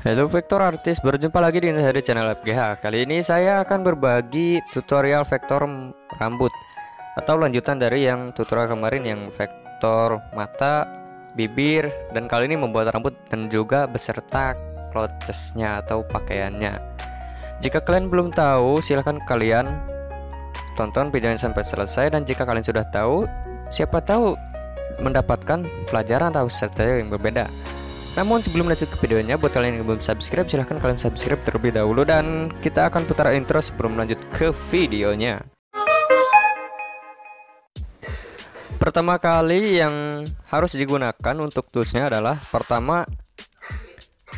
Halo vektor artis, berjumpa lagi di channel FGH. Kali ini saya akan berbagi tutorial vektor rambut atau lanjutan dari yang tutorial kemarin yang vektor mata, bibir, dan kali ini membuat rambut dan juga beserta clothesnya atau pakaiannya. Jika kalian belum tahu, silahkan kalian tonton videonya sampai selesai, dan jika kalian sudah tahu, siapa tahu mendapatkan pelajaran atau strategi yang berbeda. Namun sebelum lanjut ke videonya, buat kalian yang belum subscribe, silahkan kalian subscribe terlebih dahulu, dan kita akan putar intro sebelum lanjut ke videonya. Pertama kali yang harus digunakan untuk toolsnya adalah pertama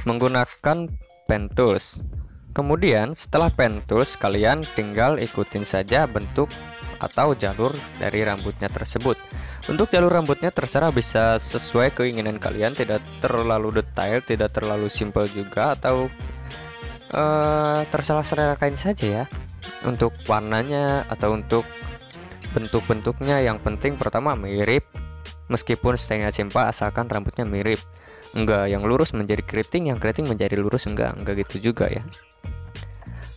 menggunakan pen tools. Kemudian setelah pen tools, kalian tinggal ikutin saja bentuk atau jalur dari rambutnya tersebut. Untuk jalur rambutnya terserah, bisa sesuai keinginan kalian, tidak terlalu detail, tidak terlalu simple juga, atau terserah selerakan saja ya. Untuk warnanya atau untuk bentuk-bentuknya, yang penting pertama mirip, meskipun stylenya simpel asalkan rambutnya mirip. Enggak yang lurus menjadi keriting, yang keriting menjadi lurus, enggak gitu juga ya.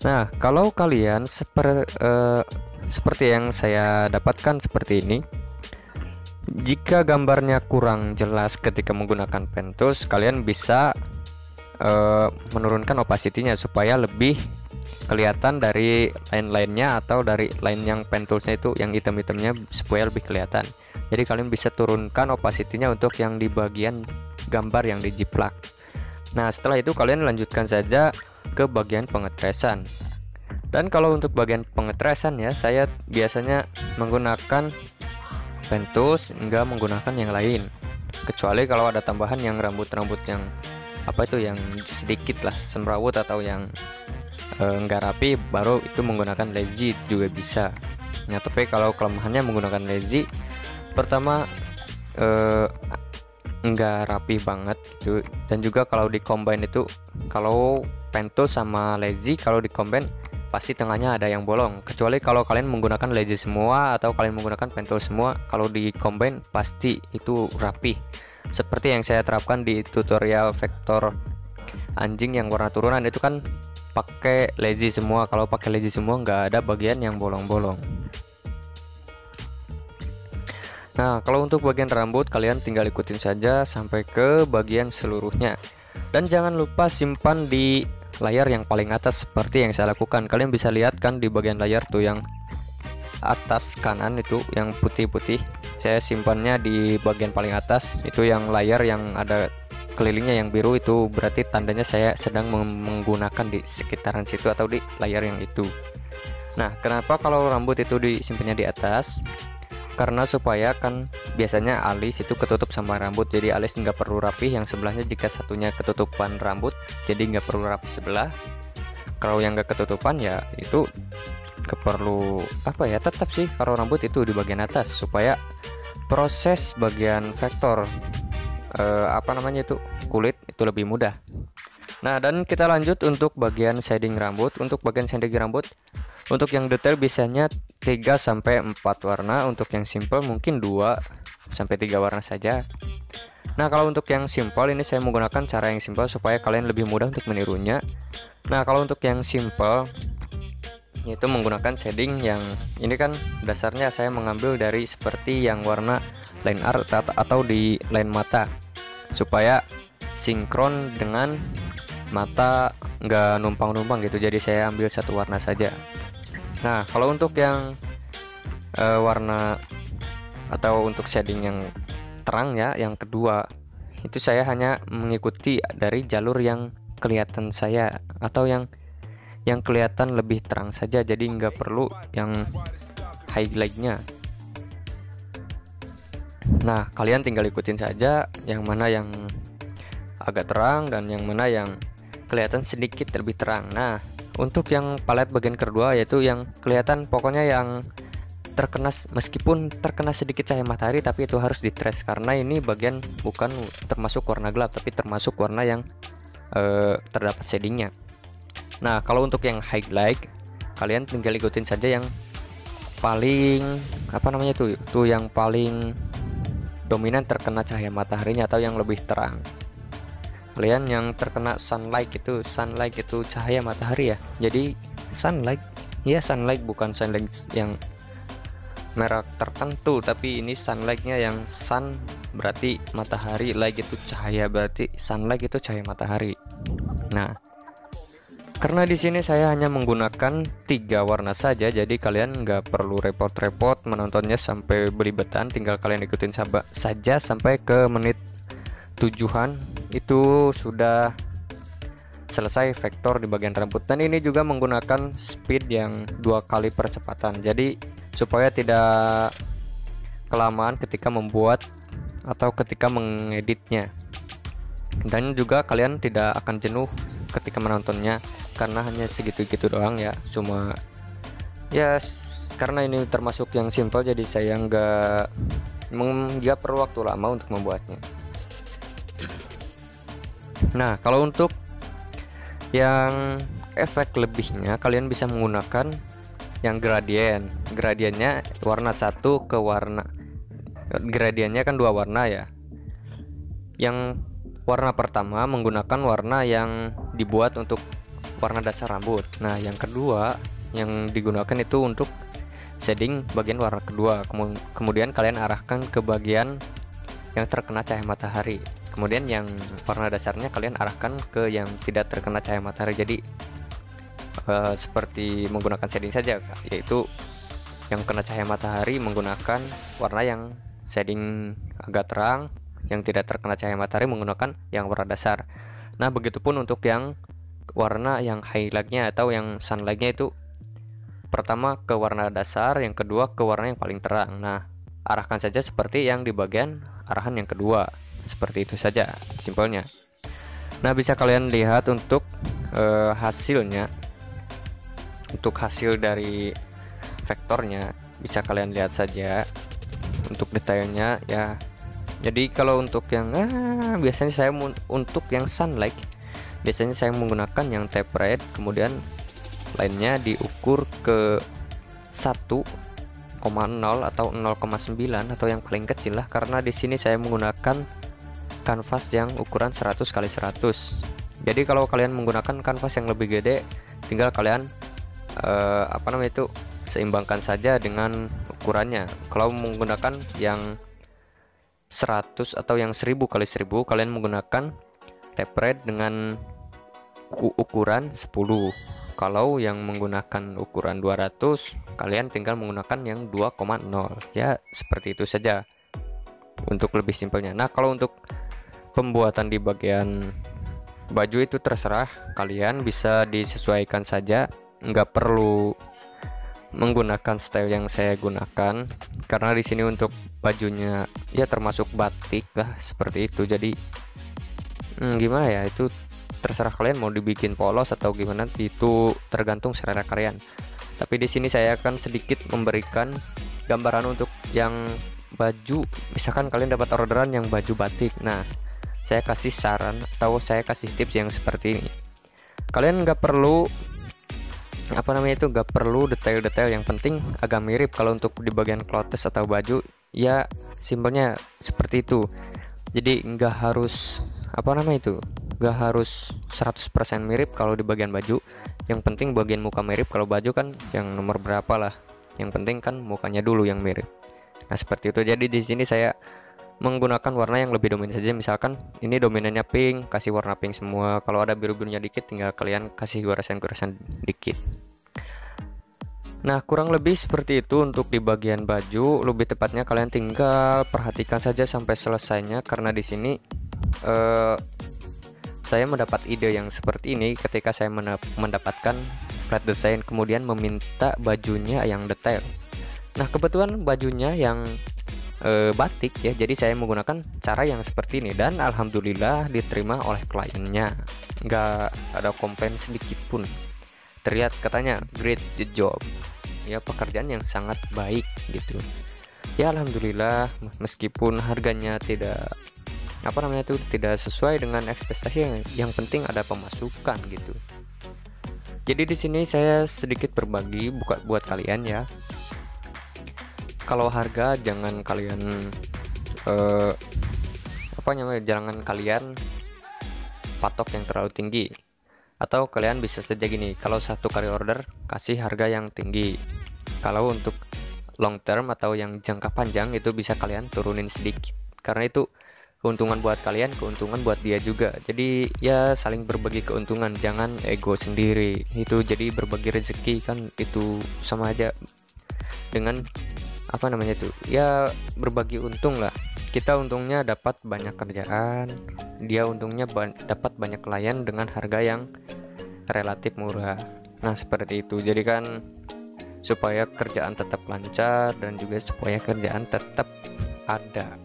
Nah, kalau kalian seperti yang saya dapatkan seperti ini, jika gambarnya kurang jelas ketika menggunakan pen tools, kalian bisa menurunkan opacity-nya supaya lebih kelihatan dari line-line-nya atau dari line yang pen toolsnya itu, yang item-itemnya, supaya lebih kelihatan. Jadi kalian bisa turunkan opacity-nya untuk yang di bagian gambar yang dijiplak. Nah, setelah itu kalian lanjutkan saja ke bagian pengetresan. Dan kalau untuk bagian pengetresan ya, saya biasanya menggunakan pen tools, enggak menggunakan yang lain, kecuali kalau ada tambahan yang rambut-rambut yang apa itu, yang sedikit lah semrawut atau yang enggak rapi, baru itu menggunakan lazy juga bisa. Nah, tapi kalau kelemahannya menggunakan lazy, pertama enggak rapi banget gitu, dan juga kalau di combine itu, kalau pen tools sama lazy kalau di combine pasti tengahnya ada yang bolong. Kecuali kalau kalian menggunakan lazy semua atau kalian menggunakan pen tool semua, kalau di combine pasti itu rapi. Seperti yang saya terapkan di tutorial vektor anjing yang warna turunan, itu kan pakai lazy semua. Kalau pakai lazy semua nggak ada bagian yang bolong-bolong. Nah, kalau untuk bagian rambut, kalian tinggal ikutin saja sampai ke bagian seluruhnya, dan jangan lupa simpan di layar yang paling atas seperti yang saya lakukan. Kalian bisa lihat kan di bagian layar tuh yang atas kanan itu yang putih-putih, saya simpannya di bagian paling atas. Itu yang layar yang ada kelilingnya yang biru, itu berarti tandanya saya sedang menggunakan di sekitaran situ atau di layar yang itu. Nah, kenapa kalau rambut itu disimpannya di atas? Karena supaya kan biasanya alis itu ketutup sama rambut, jadi alis nggak perlu rapi yang sebelahnya. Jika satunya ketutupan rambut, jadi nggak perlu rapi sebelah. Kalau yang nggak ketutupan ya itu nggak perlu apa ya, tetap sih kalau rambut itu di bagian atas, supaya proses bagian vektor itu kulit itu lebih mudah. Nah, dan kita lanjut untuk bagian shading rambut. Untuk bagian shading rambut, untuk yang detail biasanya 3-4 warna, untuk yang simple mungkin 2-3 warna saja. Nah, kalau untuk yang simple ini saya menggunakan cara yang simple supaya kalian lebih mudah untuk menirunya. Nah, kalau untuk yang simple itu menggunakan shading yang ini kan dasarnya saya mengambil dari seperti yang warna line art atau di line mata, supaya sinkron dengan mata, nggak numpang-numpang gitu. Jadi saya ambil satu warna saja. Nah, kalau untuk yang warna atau untuk shading yang terang ya, yang kedua itu saya hanya mengikuti dari jalur yang kelihatan saya atau yang kelihatan lebih terang saja, jadi nggak perlu yang highlightnya. Nah, kalian tinggal ikutin saja yang mana yang agak terang dan yang mana yang kelihatan sedikit lebih terang. Nah, untuk yang palet bagian kedua, yaitu yang kelihatan pokoknya yang terkena, meskipun terkena sedikit cahaya matahari, tapi itu harus di trace karena ini bagian bukan termasuk warna gelap, tapi termasuk warna yang terdapat shadingnya. Nah, kalau untuk yang highlight, kalian tinggal ikutin saja yang paling tuh yang paling dominan terkena cahaya mataharinya atau yang lebih terang. kalian yang terkena sunlight itu cahaya matahari ya. Jadi sunlight bukan sunlight yang merek tertentu, tapi ini sunlightnya yang sun berarti matahari, light itu cahaya, berarti sunlight itu cahaya matahari. Nah, karena di sini saya hanya menggunakan 3 warna saja, jadi kalian nggak perlu repot-repot menontonnya sampai belibetan, tinggal kalian ikutin saja sampai ke menit 7-an itu sudah selesai vektor di bagian rambut. Dan ini juga menggunakan speed yang 2 kali percepatan, jadi supaya tidak kelamaan ketika membuat atau ketika mengeditnya, dan juga kalian tidak akan jenuh ketika menontonnya karena hanya segitu-gitu doang ya. Cuma ya karena ini termasuk yang simple, jadi saya nggak perlu waktu lama untuk membuatnya. Nah, kalau untuk yang efek lebihnya kalian bisa menggunakan yang gradiennya warna satu ke warna, gradiennya kan 2 warna ya. Yang warna pertama menggunakan warna yang dibuat untuk warna dasar rambut. Nah, yang kedua yang digunakan itu untuk shading bagian warna kedua. Kemudian kalian arahkan ke bagian yang terkena cahaya matahari. Kemudian yang warna dasarnya kalian arahkan ke yang tidak terkena cahaya matahari. Jadi seperti menggunakan shading saja, yaitu yang kena cahaya matahari menggunakan warna yang shading agak terang, yang tidak terkena cahaya matahari menggunakan yang warna dasar. Nah, begitupun untuk yang warna yang highlightnya atau yang sunlightnya itu pertama ke warna dasar, yang kedua ke warna yang paling terang. Nah, arahkan saja seperti yang di bagian arahan yang kedua, seperti itu saja simpelnya. Nah, bisa kalian lihat untuk hasilnya, untuk hasil dari vektornya bisa kalian lihat saja untuk detailnya ya. Jadi kalau untuk yang biasanya saya untuk yang sunlight biasanya saya menggunakan yang tapered, kemudian lainnya diukur ke 1,0 atau 0,9 atau yang paling kecil lah, karena di sini saya menggunakan kanvas yang ukuran 100x100. Jadi kalau kalian menggunakan kanvas yang lebih gede, tinggal kalian seimbangkan saja dengan ukurannya. Kalau menggunakan yang 100 atau yang 1000x1000, kalian menggunakan tapered dengan ukuran 10. Kalau yang menggunakan ukuran 200, kalian tinggal menggunakan yang 2,0 ya, seperti itu saja untuk lebih simpelnya. Nah, kalau untuk pembuatan di bagian baju itu terserah kalian, bisa disesuaikan saja, nggak perlu menggunakan style yang saya gunakan karena di sini untuk bajunya ya termasuk batik lah, seperti itu. Jadi gimana ya, itu terserah kalian mau dibikin polos atau gimana, itu tergantung selera kalian. Tapi di sini saya akan sedikit memberikan gambaran untuk yang baju. Misalkan kalian dapat orderan yang baju batik, nah saya kasih saran atau saya kasih tips yang seperti ini. Kalian nggak perlu nggak perlu detail-detail, yang penting agak mirip. Kalau untuk di bagian clothes atau baju ya simpelnya seperti itu. Jadi nggak harus nggak harus 100% mirip kalau di bagian baju. Yang penting bagian muka mirip. Kalau baju kan yang nomor berapa lah, yang penting kan mukanya dulu yang mirip. Nah, seperti itu. Jadi di sini saya menggunakan warna yang lebih dominan saja. Misalkan ini dominannya pink, kasih warna pink semua. Kalau ada biru-birunya dikit, tinggal kalian kasih goresan-goresan dikit. Nah, kurang lebih seperti itu untuk di bagian baju. Lebih tepatnya kalian tinggal perhatikan saja sampai selesainya, karena di sini saya mendapat ide yang seperti ini ketika saya mendapatkan flat design, kemudian meminta bajunya yang detail. Nah, kebetulan bajunya yang batik ya, jadi saya menggunakan cara yang seperti ini, dan alhamdulillah diterima oleh kliennya, nggak ada komplain sedikit pun. Terlihat katanya great job ya, pekerjaan yang sangat baik gitu ya. Alhamdulillah, meskipun harganya tidak tidak sesuai dengan ekspektasi, yang penting ada pemasukan gitu. Jadi di sini saya sedikit berbagi buat kalian ya. Kalau harga jangan kalian jangan kalian patok yang terlalu tinggi. Atau kalian bisa saja gini, kalau satu kali order kasih harga yang tinggi. Kalau untuk long term atau yang jangka panjang itu bisa kalian turunin sedikit, karena itu keuntungan buat kalian, keuntungan buat dia juga. Jadi ya saling berbagi keuntungan, jangan ego sendiri. Itu jadi berbagi rezeki kan, itu sama aja dengan apa namanya itu ya, berbagi untung lah. Kita untungnya dapat banyak kerjaan, dia untungnya dapat banyak klien dengan harga yang relatif murah. Nah seperti itu, jadi kan supaya kerjaan tetap lancar dan juga supaya kerjaan tetap ada.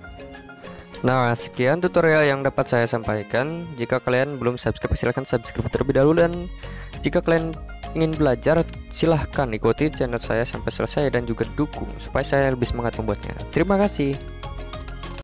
Nah sekian tutorial yang dapat saya sampaikan. Jika kalian belum subscribe silahkan subscribe terlebih dahulu, dan jika kalian ingin belajar silahkan ikuti channel saya sampai selesai dan juga dukung supaya saya lebih semangat membuatnya. Terima kasih.